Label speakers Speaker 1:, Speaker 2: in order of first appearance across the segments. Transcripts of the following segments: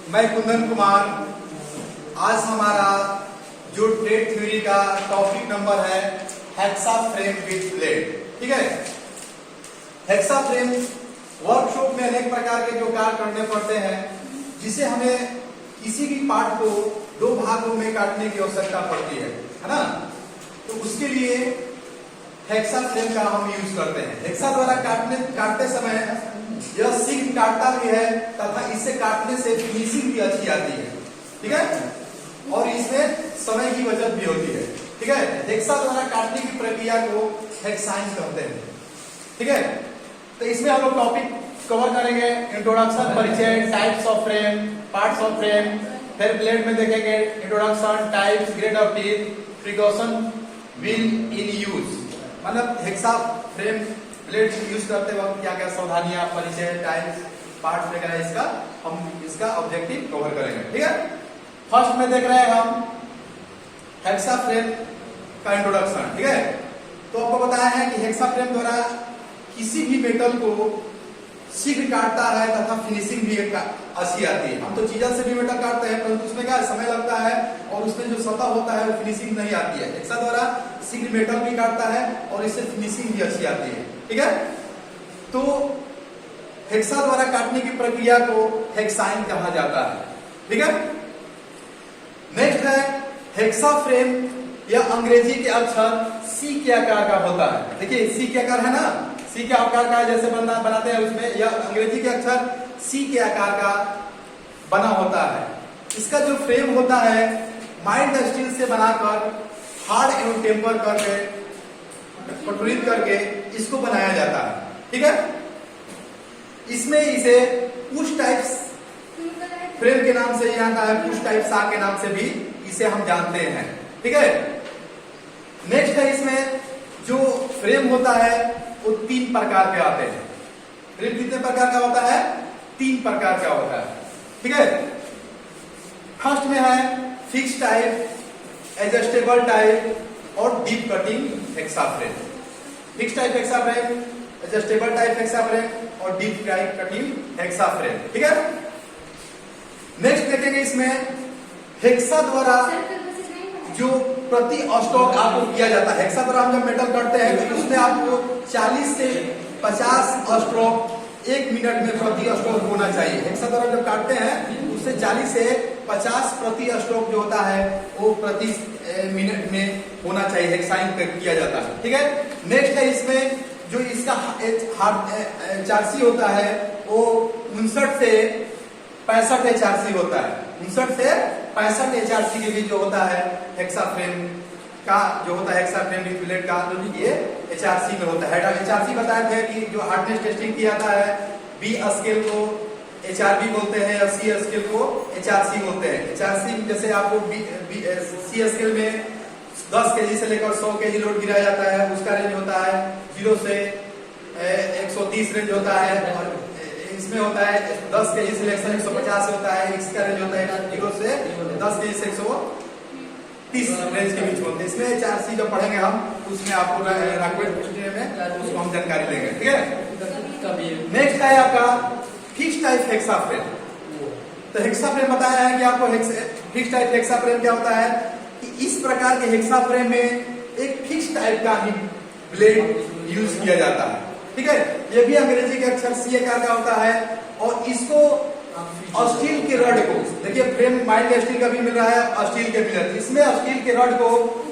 Speaker 1: मैं कुंदन कुमार। आज हमारा जो ट्रेड थ्योरी का टॉपिक नंबर है हेक्सा फ्रेम विद ब्लेड। ठीक है, हेक्सा फ्रेम वर्कशॉप में अनेक प्रकार के जो कार्य करने पड़ते हैं, जिसे हमें किसी भी पार्ट को दो भागों में काटने की आवश्यकता पड़ती है ना। तो उसके लिए हेक्सा फ्रेम का हम यूज करते हैं। हेक्सा द्वारा काटते समय यह शीघ्र काटता भी है तथा इससे काटने से फिनिशिंग भी अच्छी आती है। ठीक है, और इसमें समय की बचत भी होती है। ठीक है, हेक्सा द्वारा काटने की प्रक्रिया को हेक्साइन कहते हैं। ठीक है, तो इसमें हम लोग टॉपिक कवर करेंगे, इंट्रोडक्शन, परिचय, types of frame, parts of frame, फिर ब्लेड में देखेंगे introduction, types, grade of teeth, precaution wheel in use, मतलब हेक्सा फ्रेम ब्लेड यूज करते वक्त क्या क्या सावधानियां, परिचय, टाइप्स, पार्ट्स वगैरह, इसका हम इसका ऑब्जेक्टिव कवर करेंगे। ठीक है, फर्स्ट में देख रहे हैं हम हेक्सा फ्रेम का इंट्रोडक्शन। ठीक है, तो आपको बताया है कि हेक्सा फ्रेम द्वारा किसी भी मेटल को शीघ्र काटता है तथा फिनिशिंग भी अच्छी आती है। हम तो चीजल से भी मेटल काटते हैं, परंतु उसमें क्या समय लगता है और उसमें जो सतह होता है वो फिनिशिंग नहीं आती है। हेक्सा द्वारा शीघ्र मेटल भी काटता है और इससे फिनिशिंग भी अच्छी आती है। ठीक है, तो हेक्सा द्वारा काटने की प्रक्रिया को हेक्साइन कहा जाता है। ठीक है, नेक्स्ट है हेक्सा फ्रेम। यह अंग्रेजी के अक्षर सी के आकार का होता है। देखिए सी के आकार है ना, सी के आकार का जैसे बनाते हैं, उसमें यह अंग्रेजी के अक्षर सी के आकार का बना होता है। इसका जो फ्रेम होता है माइल्ड स्टील से बनाकर हार्ड एवं टेम्पर करके पटुरित करके इसको बनाया जाता है। ठीक है, इसमें इसे पुश टाइप्स फ्रेम के नाम से आता है, पुश टाइप सा के नाम से भी इसे हम जानते हैं। ठीक है, नेक्स्ट है इसमें जो फ्रेम होता है वो तीन प्रकार के आते हैं। फ्रेम कितने प्रकार का होता है? तीन प्रकार का होता है। ठीक है, फर्स्ट में है फिक्स टाइप, एडजस्टेबल टाइप और deep cutting hexa frame. Fix type hexa frame, adjustable type hexa frame और deep type cutting hexa frame. ठीक है, नेक्स्ट देखेंगे इसमें हेक्सा द्वारा जो प्रति स्ट्रोक आपको किया जाता है। हेक्सा द्वारा हम जब मेटल करते हैं तो उसमें आपको 40 से 50 स्ट्रोक 1 मिनट में प्रति स्ट्रोक होना चाहिए। हेक्सा द्वारा जब काटते हैं उससे 40 से 50 प्रति स्ट्रोक जो होता है वो प्रति मिनट में होना चाहिए, हेक्साइन किया जाता है। ठीक है, नेक्स्ट है इसमें जो इसका HRC होता है वो 59 से 65 HRC होता है। 59 से 65 HRC के बीच जो होता है हेक्सा फ्रेम का जो होता है, हेक्सा फ्रेम विद ब्लेड का जो ये HRC में होता है। HRC बताए थे कि जो हार्डनेस टेस्टिंग किया जाता है, B स्केल को HRB बोलते हैं और C स्केल को HRC बोलते हैं। HRC जैसे आपको C स्केल में 10 kg से लेकर 100 kg लोड गिराया जाता है, उसका रेंज होता है 0 से 130 रेंज होता है। और इसमें होता है 10 kg से लेकर 150 होता है, इसका रेंज होता है 0 से 10 kg से 130 रेंज के बीच होते हैं। इसमें HRC जो पढ़ेंगे हम उसमें आपको में उसको हम जानकारी लेंगे। ठीक है, नेक्स्ट है आपका फिक्स टाइप हेक्सा फ्रेम। तो हेक्सा फ्रेम बताया है कि आपको फिक्स टाइप हेक्सा फ्रेम क्या होता है कि इस प्रकार के हेक्सा फ्रेम में एक फिक्स टाइप का ही ब्लेड यूज किया जाता है। ठीक है, ये भी अंग्रेजी के अक्षर सी आकार का होता है और इसको स्टील के रड को, देखिए फ्रेम माइल्ड स्टील का भी मिल रहा है और स्टील के मिल रहा है, इसमें स्टील के रड को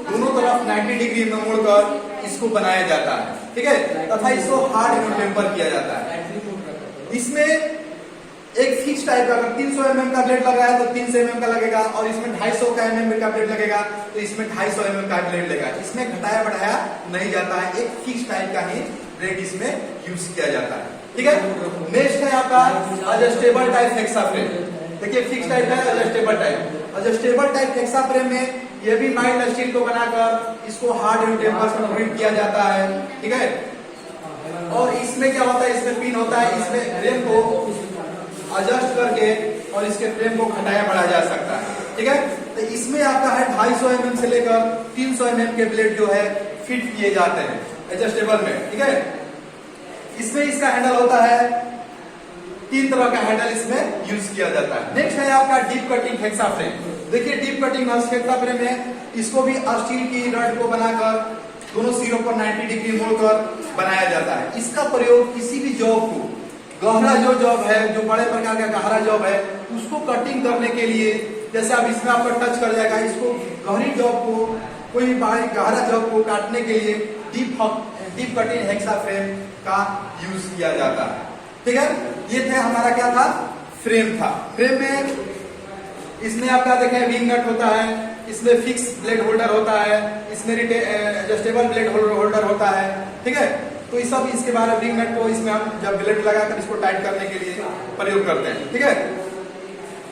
Speaker 1: दोनों तरफ 90 डिग्री में मोड़कर इसको बनाया जाता है। ठीक है, तथा इसको हार्ड एवं टेम्पर किया जाता है। इसमें एक फिक्स टाइप का, अगर 300 mm का ब्लेड लगा है तो 300 mm का लगेगा, और इसमें 250 का mm का ब्लेड लगेगा तो इसमें 250 mm का ब्लेड लगेगा। इसमें घटाया बढ़ाया नहीं जाता है, एक फिक्स टाइप का ही ब्लेड इसमें यूज किया जाता है। ठीक है, नेक्स्ट है आपका एडजस्टेबल टाइप हेक्सा फ्रेम। देखिए फिक्स टाइप है, adjustable type. Adjustable type hexa frame में ये भी माइल्ड स्टील को बनाकर इसको हार्ड एंड टेम्पर से पटुरित किया जाता है। ठीक है, और इसमें क्या होता है, इसमें पिन होता है, इसमें फ्रेम को एडजस्ट करके और इसके फ्रेम को घटाया बढ़ाया जा सकता है। ठीक है, तो इसमें आपका है 250 mm से लेकर 300 mm के ब्लेड जो है फिट किए जाते हैं एडजस्टेबल में। ठीक है, इसमें इसका हैंडल होता है तीन तरह का हैंडल इसमें यूज किया जाता है। नेक्स्ट है आपका डीप कटिंग हेक्सा फ्रेम। देखिए डीप कटिंग हेक्सा फ्रेम में इसको भी स्टील की रड को बनाकर दोनों सिरों पर 90 डिग्री मोड़कर बनाया जाता है। इसका प्रयोग किसी भी जॉब को, गहरा जो जॉब है, जो बड़े प्रकार का गहरा जॉब है, उसको कटिंग करने के लिए, जैसे अब इसमें आपका टच कर जाएगा, इसको गहरी जॉब को, कोई बड़ी गहरा जॉब को काटने के लिए डीप कटिंग हेक्सा फ्रेम का यूज किया जाता है। ठीक है, ये थे हमारा क्या था, फ्रेम था। फ्रेम में इसमें आपका देखें विंग नट होता है, इसमें फिक्स ब्लेड होल्डर होता है, इसमें एडजस्टेबल ब्लेड होल्डर होता है। ठीक है, तो ये सब इसके बारे में विंग नट को इसमें हम जब ब्लेड लगाकर इसको टाइट करने के लिए प्रयोग करते हैं। ठीक है,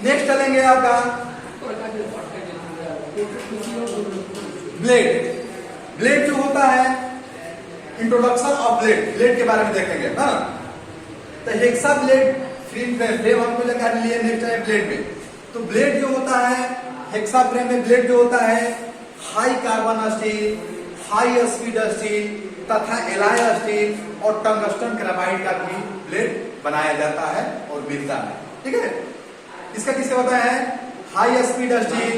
Speaker 1: नेक्स्ट चलेंगे आपका ब्लेड। ब्लेड जो होता है, इंट्रोडक्शन ऑफ ब्लेड, ब्लेड के बारे में देखेंगे ना। तो हेक्सा ब्लेड फ्रेम हमको जानकारी लिए। नेक्स्ट है ब्लेड में, तो ब्लेड जो होता है हेक्सा फ्रेम में, ब्लेड जो होता है high carbon steel, high speed steel तथा एलॉय स्टील और टंगस्टन ग्रेफाइट का भी ब्लेड बनाया जाता है और मिलता है। ठीक है, इसका किससे होता है, high speed steel,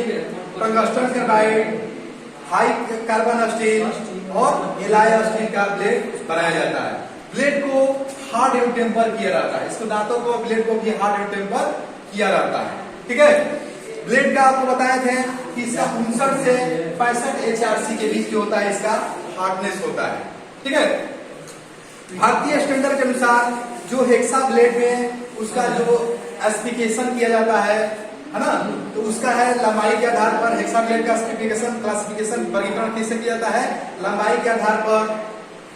Speaker 1: tungsten graphite, high carbon steel और एलॉय स्टील का ब्लेड बनाया जाता है। ब्लेड को हार्ड एंड टेम्पर किया जाता है, इसको दांतों को, ब्लेड को भी हार्ड एंड टेम्पर किया जाता है। ठीक है, ब्लेड का आपको बताए थे कि इसका 59 से 65 HRC के बीच जो होता है इसका हार्डनेस होता है। ठीक है, भारतीय स्टैंडर्ड के अनुसार जो हेक्सा ब्लेड में उसका जो स्पेसिफिकेशन किया जाता है ना, तो उसका है लंबाई के आधार पर हेक्सा ब्लेड का स्पेसिफिकेशन, क्लासिफिकेशन, वर्गीकरण कैसे किया जाता है, लंबाई के आधार पर,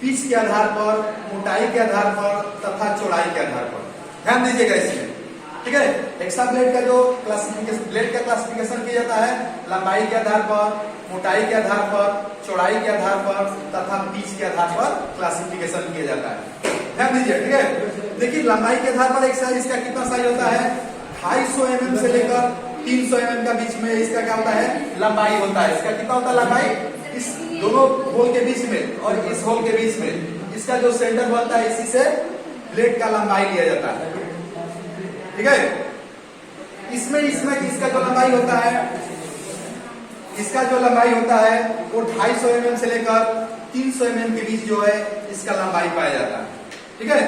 Speaker 1: पिच के आधार पर, मोटाई के आधार पर तथा चौड़ाई के आधार पर। ध्यान दीजिएगा इसमें। ठीक है, हेक्सा ब्लेड का जो क्लासिफिकेशन, ब्लेड का क्लासिफिकेशन किया जाता है लंबाई के आधार पर, मोटाई के आधार पर, चौड़ाई के आधार पर तथा पिच के आधार पर क्लासिफिकेशन किया जाता है। ध्यान दीजिए। ठीक है, देखिए लंबाई के आधार पर एक साइज, इसका कितना साइज होता है, 250 mm से लेकर 300 mm का बीच में इसका क्या होता है, लंबाई होता है। इसका कितना होता है लंबाई, इस दोनों होल के बीच में और इस होल के बीच में इसका जो सेंटर बनता है, इसी से ब्लेड का लंबाई लिया जाता है। ठीक है, इसमें इसका जो लंबाई होता है, इसका जो लंबाई होता है वो 250 mm से लेकर 300 mm के बीच जो है इसका लंबाई पाया जाता है। ठीक है,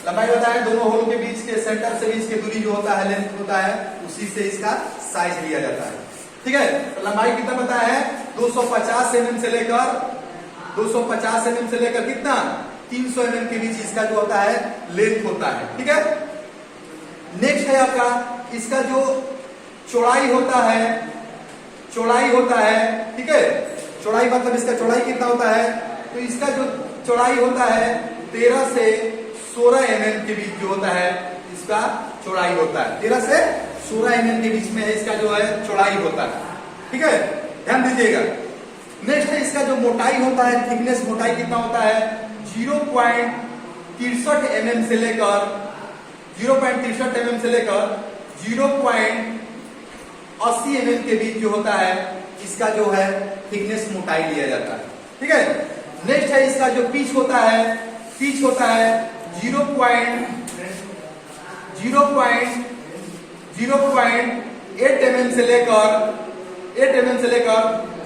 Speaker 1: लंबाई होता है दोनों होल के बीच के, सेंटर से बीच के दूरी जो होता है, लेंथ होता है, उसी से इसका साइज लिया जाता है। ठीक है, तो लंबाई कितना पता है, 250 mm से लेकर कितना 300 mm के बीच इसका जो होता है लेंथ होता है। ठीक है, नेक्स्ट है आपका इसका जो चौड़ाई होता है, ठीक है, चौड़ाई मतलब इसका चौड़ाई कितना होता है, तो इसका जो चौड़ाई होता है 13 से 16 mm के बीच जो होता है इसका चौड़ाई होता है, 13 से 16 mm के बीच में इसका जो है चौड़ाई होता है। ठीक है, ध्यान दीजिएगा। नेक्स्ट है इसका जो मोटाई होता है, थिकनेस, मोटाई कितना होता है, 0.63 mm से लेकर 0.80 mm के बीच जो होता है इसका जो है थिकनेस, मोटाई लिया जाता है। ठीक है, नेक्स्ट है इसका जो पिच होता है 0.08 mm से लेकर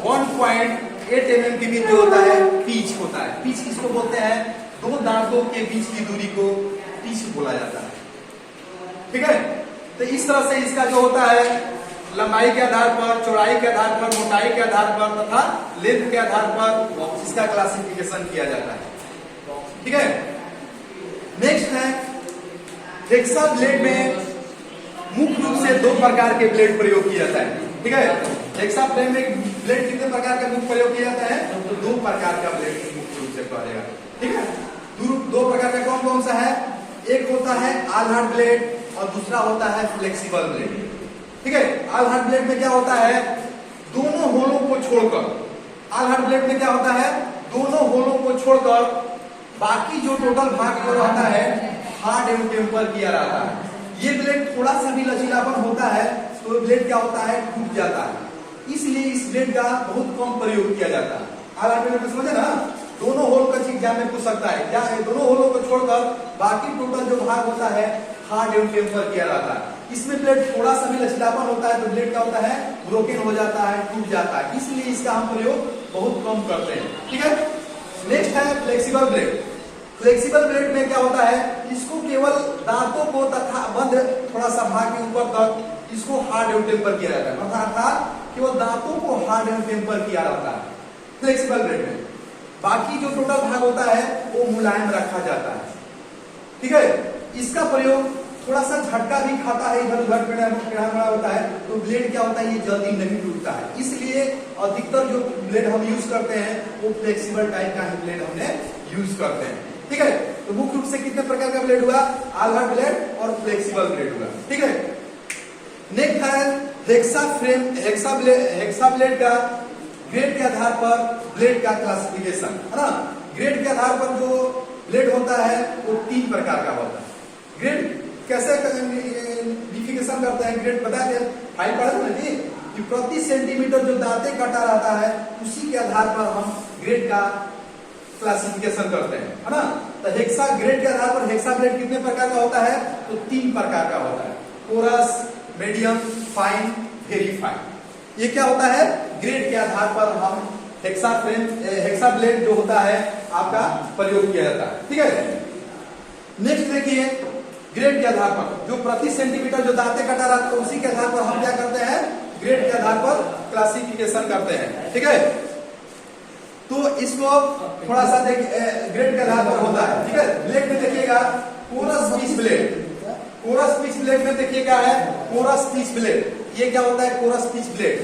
Speaker 1: 1.8 mm के बीच जो होता है पिच होता है। पिच किसको बोलते हैं, दो दांतों के बीच की दूरी को पिच बोला जाता है। ठीक है, तो इस तरह से इसका जो होता है लंबाई के आधार पर, चौड़ाई के आधार पर, मोटाई के आधार पर तथा लेंथ के आधार पर इसका क्लासिफिकेशन किया जाता है। ठीक है, नेक्स्ट है हेक्सा ब्लेड में मुख्य रूप से दो प्रकार के ब्लेड प्रयोग किया जाता है। ठीक है, हेक्सा फ्रेम में ब्लेड कितने प्रकार का मुख्य प्रयोग किया जाता है, तो दो प्रकार का ब्लेड मुख्य रूप से पड़ेगा। ठीक है, दो प्रकार का कौन कौन सा है, एक होता है ऑल हार्ड ब्लेड और दूसरा होता है फ्लेक्सिबल ब्लेड। ठीक है, ऑल हार्ड ब्लेड में क्या होता है, दोनों होलों को छोड़कर, ऑल हार्ड ब्लेड में क्या होता है, दोनों होलों को छोड़कर बाकी जो टोटल भाग जो रहता है हार्ड एंड टेम्पर किया रहता है। ये ब्लेड थोड़ा सा भी लचीलापन होता है तो ब्लेड क्या होता है, टूट जाता है, इसलिए इस ब्लेड का बहुत कम प्रयोग किया जाता है। ऑल हार्ड ब्लेड समझे ना, दोनों होल का एग्जाम में पूछ सकता है क्या है, दोनों होलों को छोड़कर बाकी टोटल जो भाग होता है हार्ड एंड टेम्पर किया जाता है। इसमें ब्लेड थोड़ा सा भी लचीलापन होता है तो ब्लेड क्या होता है, ब्रोकन हो जाता है, टूट जाता है, इसलिए इसका हम प्रयोग बहुत कम करते हैं। ठीक है, नेक्स्ट है फ्लेक्सिबल ब्लेड। फ्लेक्सिबल ब्लेड में क्या होता है, इसको केवल दांतों को तथा बंद थोड़ा सा भाग के ऊपर तक इसको हार्ड एंड टेम्पर किया जाता है, अर्थात केवल दांतों को हार्ड एंड टेम्पर किया जाता है फ्लेक्सिबल ब्लेड में। बाकी जो टोटल भाग होता है वो मुलायम रखा जाता है। ठीक है, इसका प्रयोग थोड़ा सा झटका भी खाता है, इधर उधर टेढ़ा होता है तो ब्लेड क्या होता है, ये जल्दी नहीं टूटता है, इसलिए अधिकतर जो ब्लेड हम यूज करते हैं वो फ्लेक्सिबल टाइप का ब्लेड हमने यूज करते हैं। ठीक है, तो मुख्य रूप से कितने प्रकार का ब्लेड हुआ, आल्हा ब्लेड और फ्लेक्सिबल ब्लेड हुआ। ठीक है, नेक्स्ट है हेक्सा ब्लेड का ग्रेड के आधार पर ब्लेड का क्लासिफिकेशन है ना। ग्रेड के आधार पर जो ब्लेड होता है वो 3 प्रकार का होता है। ग्रेड कैसे डिफिकेशन करते हैं, ग्रेड बता दें, फाइल पढ़ा ना जी, कि प्रति सेंटीमीटर जो दांते कटा रहता है उसी के आधार पर हम ग्रेड का क्लासिफिकेशन करते हैं, है ना। तो हेक्सा ग्रेड के आधार पर हेक्सा ब्लेड कितने प्रकार का होता है, तो 3 प्रकार का होता है, coarse, medium, fine, very fine. ये क्या होता है, ग्रेड के आधार पर हम हेक्सा ब्लेड जो होता है आपका प्रयोग किया जाता है। ठीक है, नेक्स्ट देखिए, ग्रेड के आधार पर जो प्रति सेंटीमीटर जो दांते कटा रहा है उसी के आधार पर हम क्या करते हैं, ग्रेड के आधार पर क्लासिफिकेशन करते हैं। ठीक है, तो इसको थोड़ा सा ग्रेड के आधार पर होता है। ठीक है, ब्लेड में देखिएगा coarse pitch blade, coarse pitch blade में देखिए क्या है, कोरस पिच ब्लेड। ये क्या होता है, कोरस पिच ब्लेड।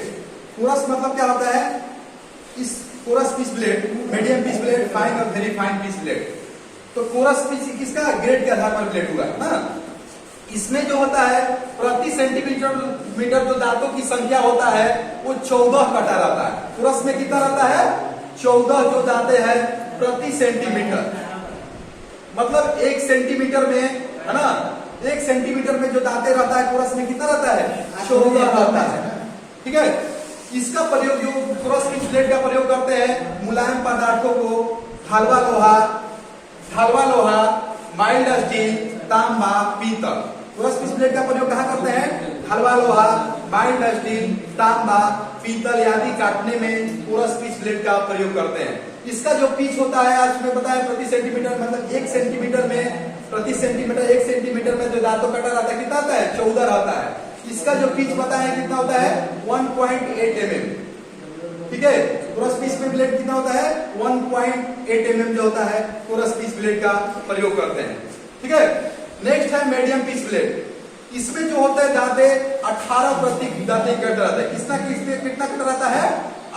Speaker 1: कोरस मतलब क्या होता है, इस coarse pitch blade, medium pitch blade, fine और वेरी फाइन पिच ब्लेड। तो कोरस पिच किसका, ग्रेड के आधार पर ब्लेड हुआ ना। इसमें जो होता है प्रति सेंटीमीटर जो दांतों की संख्या होता है वो 14 कटा रहता है। कोरस में कितना रहता है, 14 जो दांते हैं प्रति सेंटीमीटर, मतलब 1 सेंटीमीटर में, है ना, 1 सेंटीमीटर में जो दांते रहता है कोरस में कितना रहता है, 14 रहता है। ठीक है, इसका प्रयोग जो कोरस पिच ब्लेड का प्रयोग करते हैं मुलायम पदार्थों को, ढलवा लोहा, माइल्ड स्टील, तांबा, पीतल। कोरस पिच ब्लेड का प्रयोग कहाँ करते हैं, ढलवा लोहा, माइल्ड स्टील, तांबा, पीतल आदि काटने में कोरस पिच ब्लेड का प्रयोग करते हैं। इसका जो पिच होता है आज मैं बताया प्रति सेंटीमीटर, मतलब 1 सेंटीमीटर में, प्रति सेंटीमीटर 1 सेंटीमीटर में जो दांतों कटा रहता है कितना आता है, 14 रहता है। इसका जो पिच पता है कितना होता है, 1.8 mm। ठीक है, कोरस पिच में ब्लेड कितना होता है, 1.8 mm जो होता है कोरस पिच ब्लेड का प्रयोग करते हैं। ठीक है, नेक्स्ट है मीडियम पिच ब्लेड। इसमें जो होता है दांते 18 प्रति दांते कट रहता है। कितना कट रहता है,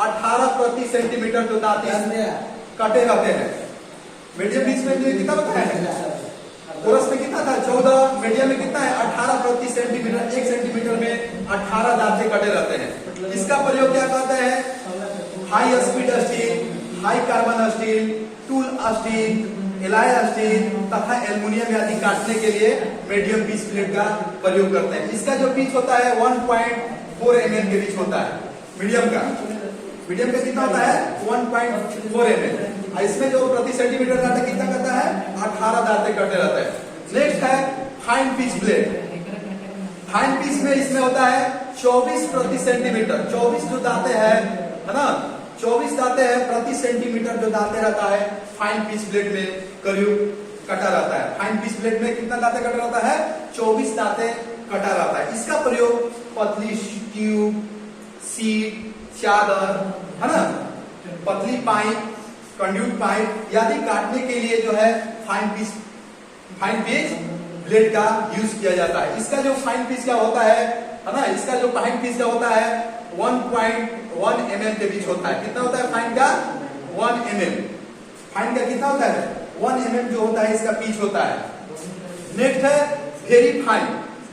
Speaker 1: 18 प्रति सेंटीमीटर जो दांते कटे रहते हैं। मीडियम पिच में कितना होता है, कोरस में कितना था 14, मीडियम में कितना है 18 प्रति सेंटीमीटर, 1 सेंटीमीटर में 18 दांते कटे रहते हैं। इसका प्रयोग क्या करते हैं, high speed steel, high carbon steel, tool steel, alloy steel तथा एल्युमिनियम आदि काटने के लिए मीडियम पिच ब्लेड का प्रयोग करते हैं। इसका जो पिच होता है 1.4 mm के बीच होता है मीडियम का। मीडियम का कितना होता है, 1.4 mm। इसमें जो प्रति सेंटीमीटर दांते कितना करता है, 18 दांते कटे रहते हैं। नेक्स्ट है fine pitch blade. Fine pitch में इसमें होता है 24 प्रति सेंटीमीटर, 24 जो दांते हैं, है ना, 24 दांते हैं प्रति सेंटीमीटर जो दांते रहता है फाइन पिच ब्लेड में करीब कटा रहता है। फाइन पिच ब्लेड में कितना दांते कटा रहता है, 24 दांते कटा रहता है। इसका प्रयोग पतली ट्यूब, सीट, चादर, है ना, पतली पाइप, कंड्यूट पाइप आदि काटने के लिए जो है फाइन पिच ब्लेड का यूज किया जाता है। इसका जो फाइन पिच का होता है ना, इसका जो फाइन पिच का होता है 1.1 mm के बीच होता है। कितना होता है फाइन का, 1 mm। फाइन का कितना होता है, 1 mm जो होता है इसका पिच होता है। नेक्स्ट है वेरी फाइन।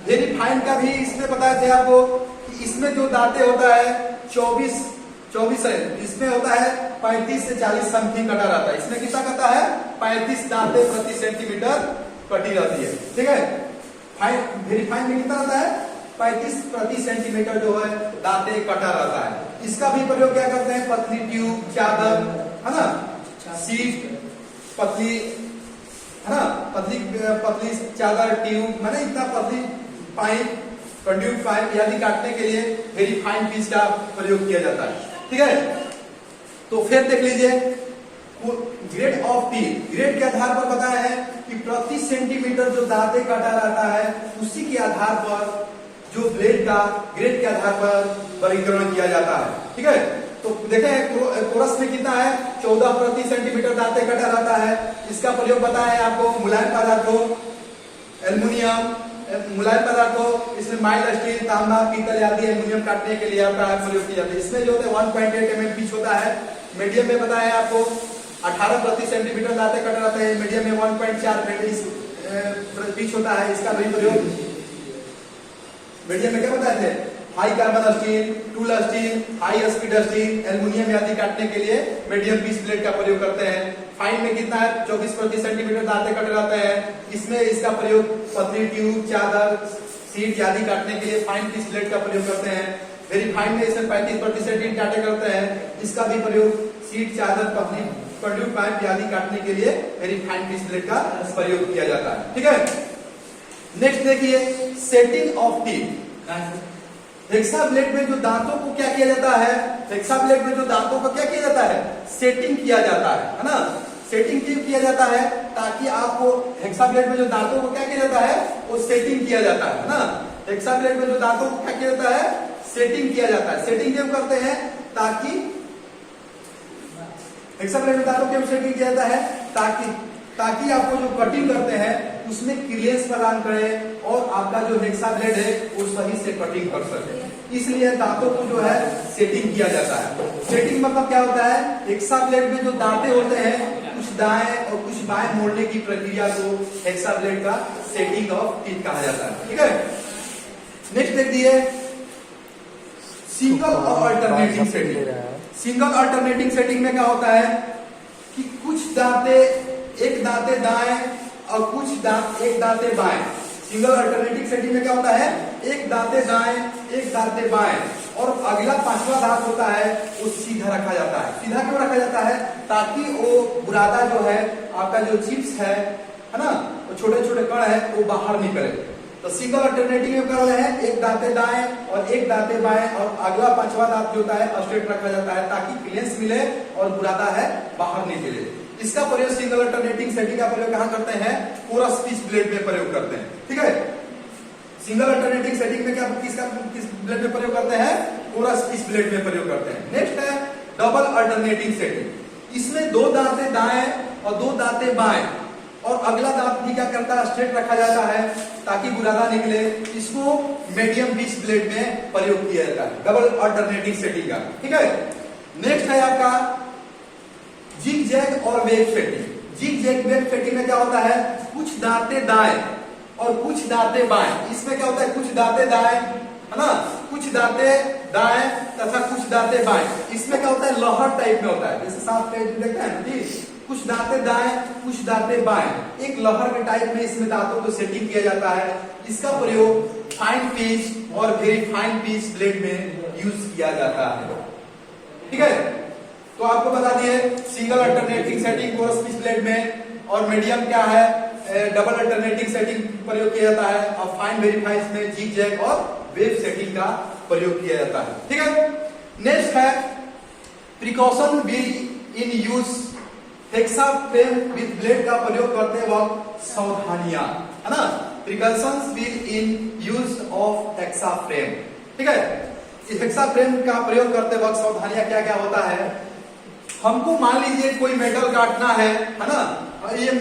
Speaker 1: वेरी फाइन का भी इसमें बताया थे आपको कि इसमें जो दांते होता है 24 है, इसमें होता है 35 से 40 समथिंग कटा रहता है। इसमें कितना कटा है, 35 दांते प्रति सेंटीमीटर कटी रहती है। ठीक है, वेरी फाइन में कितना रहता है, 35 प्रति सेंटीमीटर जो है दांते कटा रहता है। इसका भी प्रयोग क्या करते हैं, पतली ट्यूब, चादर, है ना, सीट, पतली है ना, पतली पतली चादर, ट्यूब, माने इतना पतली पाइप, कंड्यूट पाइप आदि काटने के लिए वेरी फाइन पीस का प्रयोग किया जाता है। ठीक है, तो फिर देख लीजिए ग्रेड ऑफ टीथ, ग्रेड के आधार पर बताया है कि प्रति सेंटीमीटर जो दांते काटा जाता है उसी के आधार पर जो ब्लेड का ग्रेड के आधार पर वर्गीकरण किया जाता है। ठीक है, तो देखें कोरस में कितना है, 14 प्रति सेंटीमीटर दांते काटा जाता है। इसका प्रयोग बताया है आपको मुलायम पदार्थों, एल्युमिनियम, मुलायम पदार्थों, इसमें माइल्ड स्टील, तांबा, पीतल आदि एल्युमिनियम काटने के लिए आपका प्रयोग किया जाता है। इसमें जो होता है 1.8 mm पिच होता है। मीडियम में बताया है आपको 18 प्रति सेंटीमीटर दांते काटा जाता है। मीडियम में 1.4 पिच होता है, इसका भी प्रयोग। मीडियम में क्या बताए थे, high carbon steel, tool steel, high speed steel, aluminium आदि काटने के लिए मीडियम पीस ब्लेड का प्रयोग करते हैं। फाइन में कितना है, 24 प्रति सेंटीमीटर दांते काटे जाते हैं। इसमें इसका प्रयोग पतली ट्यूब, चादर, सीट आदि काटने के लिए फाइन पीस ब्लेड का प्रयोग करते हैं। वेरी फाइन में इसमें 35 प्रति सेंटीमीटर काटे करते हैं। इसका भी प्रयोग सीट, चादर, पतली कंड्यूट पाइप आदि काटने के लिए वेरी फाइन पीस ब्लेड का प्रयोग किया जाता है। ठीक है, नेक्स्ट देखिए setting of teeth. Hexa blade में जो दांतों को क्या किया जाता है, हेक्सा ब्लेड में जो दांतों को क्या किया जाता है, सेटिंग किया जाता है ना। सेटिंग क्यों किया जाता है, ताकि आपको हेक्सा ब्लेड में जो दांतों को क्या किया जाता है, वो सेटिंग किया जाता है ना। हेक्सा ब्लेड में जो दांतों को क्या किया जाता है, सेटिंग किया जाता है। सेटिंग क्यों करते हैं, ताकि हेक्सा ब्लेड में दांतों क्यों सेटिंग किया जाता है, ताकि आपको जो कटिंग करते हैं उसमें क्लियरेंस प्रदान करे और आपका जो हेक्सा ब्लेड है वो सही से कटिंग कर सके। इसलिए दांतों को जो है सेटिंग किया जाता है। सेटिंग मतलब क्या होता है, हेक्सा ब्लेड में जो दांते होते हैं कुछ दाएं और कुछ बाएं मोड़ने की प्रक्रिया को हेक्सा ब्लेड का सेटिंग ऑफ टीथ कहा जाता है। ठीक है, नेक्स्ट देख दिए सिंगल और alternating setting. Single alternating setting में क्या होता है कि कुछ दांते, एक दांते दाएं और कुछ एक दांते बाएं। सिंगल अल्टरनेटिंग सेटिंग में क्या होता है, एक दांते दाएं, एक दांते बाएं और अगला पांचवा दांत होता है वो सीधा रखा जाता है। सीधा क्यों रखा जाता है, ताकि वो बुरादा जो है आपका जो चिप्स है ना, वो छोटे छोटे कण है वो बाहर निकले। तो सिंगल अल्टरनेटिंग में क्या है, एक दांते दाएं और एक दांते बाएं और अगला पांचवा दांत जो होता है स्ट्रेट रखा जाता है ताकि क्लियरेंस मिले और बुरादा है बाहर निकले। इसका प्रयोग सिंगल अल्टरनेटिंग सेटिंग का प्रयोग कहां करते हैं, कोरस पीस ब्लेड में प्रयोग करते हैं। ठीक है, सिंगल अल्टरनेटिंग सेटिंग में क्या किस ब्लेड में प्रयोग करते हैं, कोरस पीस ब्लेड में प्रयोग करते हैं। नेक्स्ट है डबल अल्टरनेटिंग सेटिंग। इसमें दो दांते दाएं और दो दांते बाएं और अगला दांत भी क्या करता है, स्ट्रेट रखा जाता है ताकि बुरादा निकले। इसको मीडियम पीस ब्लेड में प्रयोग किया जाता है, डबल अल्टरनेटिंग सेटिंग का। ठीक है, नेक्स्ट है आपका जिग जैग और wave setting. Zig zag wave setting में क्या होता है, कुछ दांते दाएं और कुछ दांते बाएं। इसमें क्या होता है, कुछ दांते दाएं है ना, कुछ दांते दाएं तथा कुछ दांते बाएं। इसमें क्या होता है, लहर टाइप में होता है, जैसे सांप पे देखते हैं ठीक, कुछ दांते दाएं कुछ दांते बाएं, एक लहर के टाइप में इसमें दांतों को सेटिंग किया जाता है। इसका प्रयोग फाइन पीस और वेरी फाइन पीस ब्लेड में यूज किया जाता है। ठीक है, तो आपको बता दिए single alternating setting coarse piece blade में, और मीडियम क्या है, डबल अल्टरनेटिंग सेटिंग प्रयोग किया जाता है, और फाइन वेरी फाइन में जिग जैग और वेव सेटिंग का प्रयोग किया जाता है। ठीक है, नेक्स्ट है precaution will in use hexa frame with blade का प्रयोग करते वक्त सावधानियां है ना, precautions will in use of hexa frame. ठीक है, इस हेक्सा फ्रेम का प्रयोग करते वक्त सावधानियां क्या क्या होता है। हमको मान लीजिए कोई मेटल काटना है ना, ये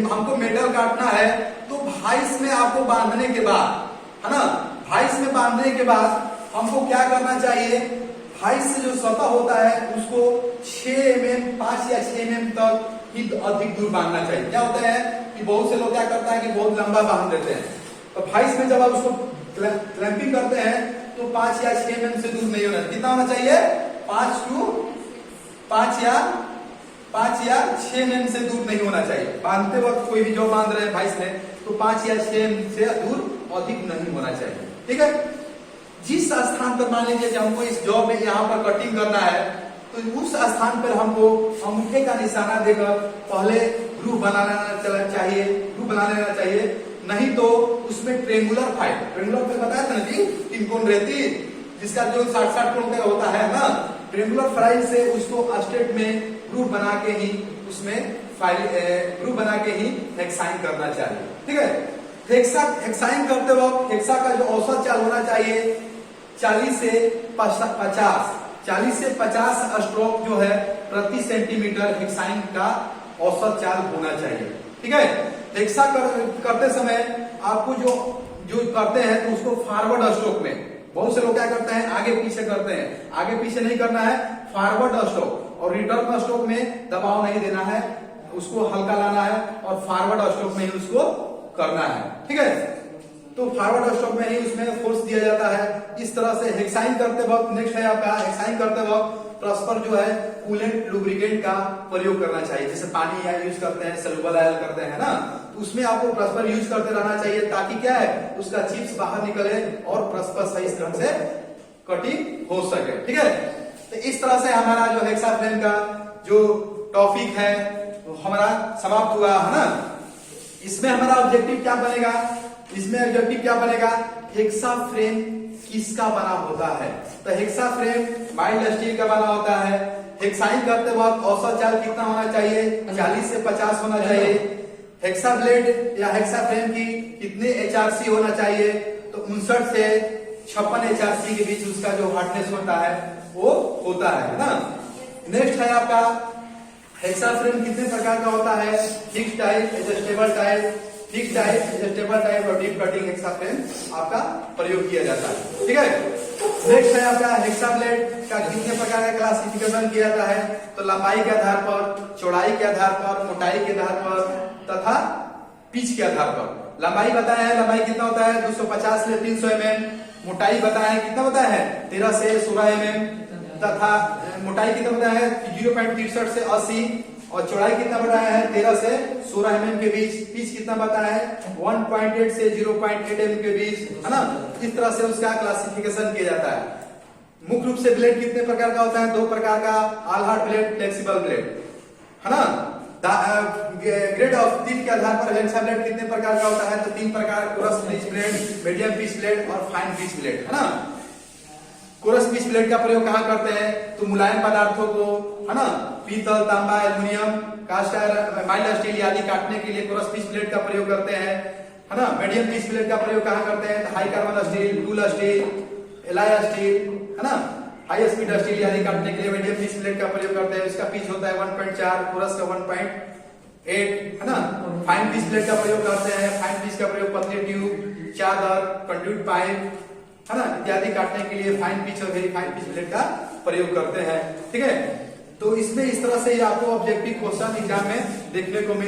Speaker 1: हमको मेटल काटना है, तो भाइस में आपको बांधने के बाद है ना, भाइस में बांधने के बाद हमको क्या करना चाहिए, भाइस से जो सतह होता है उसको 6 mm 5 या 6 mm तक ही अधिक दूर बांधना चाहिए। क्या होता है कि बहुत से लोग क्या करता है कि बहुत लंबा बांध देते हैं, तो भाइस में जब आप उसको क्लैंपिंग करते हैं तो 5 या 6 mm से दूर नहीं होना। कितना होना चाहिए, 5 या 6 mm से दूर नहीं होना चाहिए। बांधते वक्त कोई भी जो बांध रहे हैं भाइस में, तो 5 या 6 mm से दूर अधिक नहीं होना चाहिए। ठीक है, जिस स्थान पर मान लीजिए कि हमको इस जॉब में यहाँ पर कटिंग करना है, तो तो उस स्थान पर हमको अंगूठे का निशाना देकर पहले ग्रुप बना लेना चाहिए, नहीं तो उसमें ट्रेंगुलर फाइल बताया था ना जी, 3 कोण रहती, जिसका जो 60 कोण का होता है ना, ट्रेंगुलर फाइल से उसको स्टेट में ग्रुप बना के ही उसमें ग्रुप बना के ही हेक्साइन करना चाहिए। ठीक है, हेक्साइन करते वक्त हेक्सा का जो औसत चाल होना चाहिए 40 से 50 स्ट्रोक जो है प्रति सेंटीमीटर हेक्साइन का औसत चाल होना चाहिए। ठीक है, हेक्सा करते समय आपको जो करते हैं तो उसको फॉरवर्ड स्ट्रोक में, बहुत से लोग क्या करते हैं आगे पीछे करते हैं, आगे पीछे नहीं करना है, फॉरवर्ड स्ट्रोक और रिटर्न स्ट्रोक में दबाव नहीं देना है, उसको हल्का लाना है और फॉरवर्ड स्ट्रोक में ही उसको करना है। ठीक है, तो फॉरवर्ड स्ट्रोक में ही उसमें फोर्स दिया जाता है। इस तरह से हेक्साइन करते वक्त, नेक्स्ट है आपका हेक्साइन करते वक्त परस्पर जो है कूलेंट लुब्रिकेंट का प्रयोग करना चाहिए, जैसे पानी या यूज करते हैं, सॉल्युबल ऑयल करते हैं ना, तो उसमें आपको परस्पर यूज करते रहना चाहिए ताकि क्या है उसका चिप्स बाहर निकले और परस्पर सही ढंग से कटिंग हो सके। ठीक है, तो इस तरह से हमारा जो हेक्साफ्रेम का जो टॉपिक है वो हमारा समाप्त हुआ है ना। इसमें हमारा ऑब्जेक्टिव क्या बनेगा, हेक्साफ्रेम किसका बना होता है, तो हेक्साफ्रेम माइल्ड स्टील का बना होता है। हेक्साइन करते वक्त औसत चाल कितना होना चाहिए, 40 से 50 होना चाहिए। हेक्सा ब्लेड या हेक्साफ्रेम की कितने HRC होना चाहिए, तो 59 से 56 HRC के बीच उसका जो हार्डनेस होता है वो होता है ना। नेक्स्ट है आपका हेक्साफ्रेम कितने प्रकार का होता है, फिक्स्ड टाइप, एडजस्टेबल टाइप और डीप कटिंग हेक्साफ्रेम आपका प्रयोग किया जाता है। ठीक है, नेक्स्ट है आपका हेक्सा ब्लेड का कितने प्रकार का क्लासिफिकेशन किया जाता है, तो लंबाई के आधार पर, चौड़ाई के आधार पर, मोटाई के आधार पर तथा पिच के आधार पर। लंबाई बताया है, लंबाई कितना होता है 250 से 300 mm, मोटाई बताया है कितना बताया है 13 से 16 mm, तथा मोटाई कितना बताया है 0.63 से 80 और चौड़ाई कितना बताया है 13 से 16 mm के बीच। पिच कितना बताया है 1.8 से 0.8 mm के बीच, है ना। इस तरह से उसका क्लासिफिकेशन किया जाता है। मुख्य रूप से ब्लेड कितने प्रकार का होता है, 2 प्रकार का, all hard blade, flexible blade, है ना। ग्रेड ऑफ टिप के आधार पर हेक्सा ब्लेड कितने प्रकार का होता है, तो 3 प्रकार, coarse pitch blade, medium pitch blade और फाइन पिच ब्लेड, है ना। कोरस पिच ब्लेड का प्रयोग कहाँ करते हैं, तो मुलायम पदार्थों को, है ना, पीतल, तांबा, aluminium, cast iron, mild steel आदि काटने के लिए कोरस पिच ब्लेड का प्रयोग करते हैं, है ना। मीडियम पिच ब्लेड का प्रयोग कहाँ करते हैं, high carbon steel, tool steel, alloy steel, है ना, हाई स्पीड स्टील आदि काटने के लिए मीडियम पिच ब्लेड का प्रयोग करते हैं। इसका पिच होता है 1.4, कोरस का 1.8, है ना। फाइन पिच ब्लेड का प्रयोग करते हैं, फाइन पिच का प्रयोग पतली ट्यूब, चादर, कंडक्ट पाइप, है ना, इत्यादि काटने के लिए फाइन पिच और वेरी फाइन पिच ब्लेड का प्रयोग करते हैं। ठीक है, तो इसमें इस तरह से आपको ऑब्जेक्टिव क्वेश्चन एग्जाम में देखने को मिल